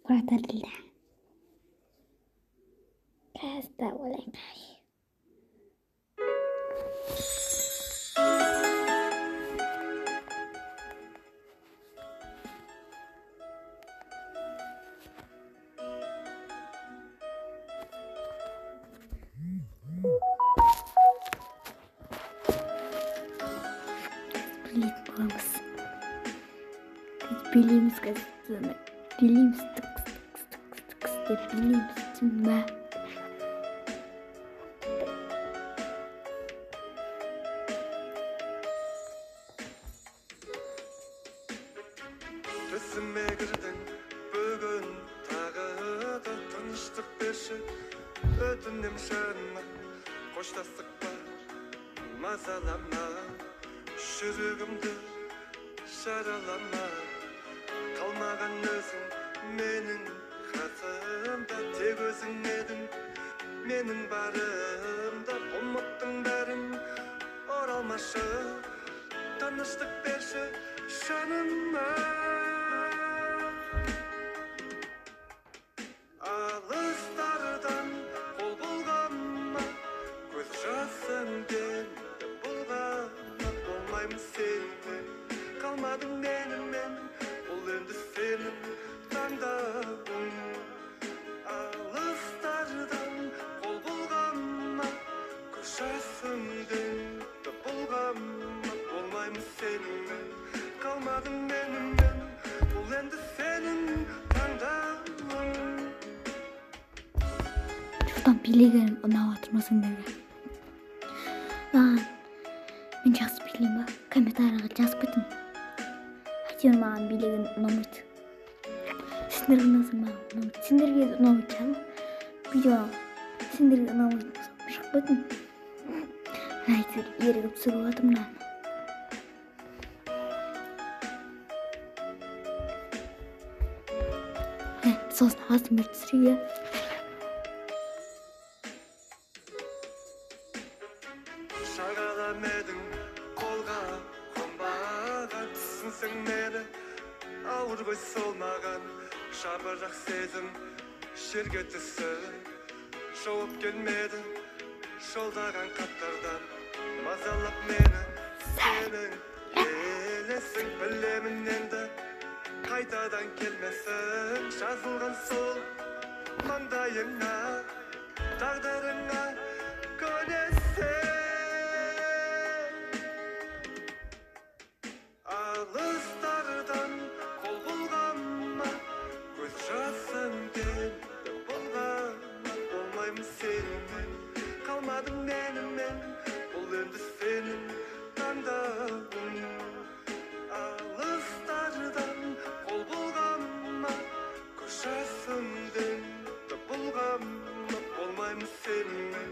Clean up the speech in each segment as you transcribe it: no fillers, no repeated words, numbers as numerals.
Fatırla. Kasta olay kay. Bilet babamız. Biz bileğimiz kazıttığını. Bileğimiz tıks tıks tıks tıks diye bileğimiz tınma. Түсіме кірдің бүгін тағы да тыныштық берші өтінем жаныма қоштастық па мазалама жүрегімді жаралама қалмаған өзің менің қасымда тек өзің едің менің барымда ұмыттың бәрін оралмашы тыныштық берші жаныма алыстардан қол бұлғама көз жасыңмен бұлғама болмаймын сенің қалмадың менімен бұл енді сенің таңдауың алыстардан қол бұлғама көз жасыңмен бұлғама болмаймын сенің қалмадың менімен бұл енді сенің таңдауың Şuradan bileğim ona oturmasın dedi. Lan ben жазып билейін ба? Комментарийға жазып кетің. Әйтеуір маған билегім ұнамайды. Сендерге ұнаса маған ұнамайды. Сендерге ұнамайды шығар. Видео сендерге ұнамайды болса шығып кетің. Әйтеуір ерігіп түсіріп жатырмын мынаны. Сосын ағасын беріп түсірейін. жағаламедың қолға қонбаған түсінсең мені ауыр ғой сол маған жапырақ сезім жерге түсіп жауап келмеді жолдаған хаттардан мазалап мені сенің елесің білемін енді қайтадан келмесің жазылған сол маңдайыңа тағдырыңа көнесің алыстардан қол бұлғама көз жасыңмен бұлғама болмаймын сенімен қалмадың менімен бұл енді сенің таңдауың алыстардан қол бұлғама көз жасыңмен бұлғама болмаймын сенімен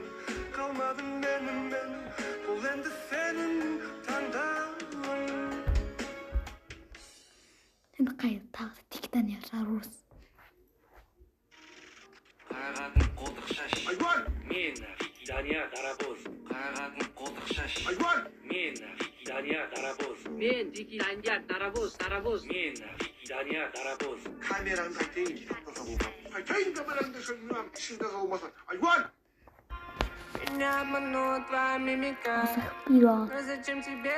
қалмадың менімен бұл енді сенің таңдауың Şimdi kayıt tağda tikten yaşarız. Қарағатын қолтық шаш. Айгүл! Мен Дания Дарабоз. Қарағатын қолтық шаш. Айгүл! Мен Дания Дарабоз. Men Diki Danyar Darabos. Мен Дания Дарабоз. 카메라는 파이팅! 기사도 사고 파이팅! 카메라는 그냥 친다 사고 마사 айгүл! Меня обманут твоя мимика. Piro. Но зачем тебе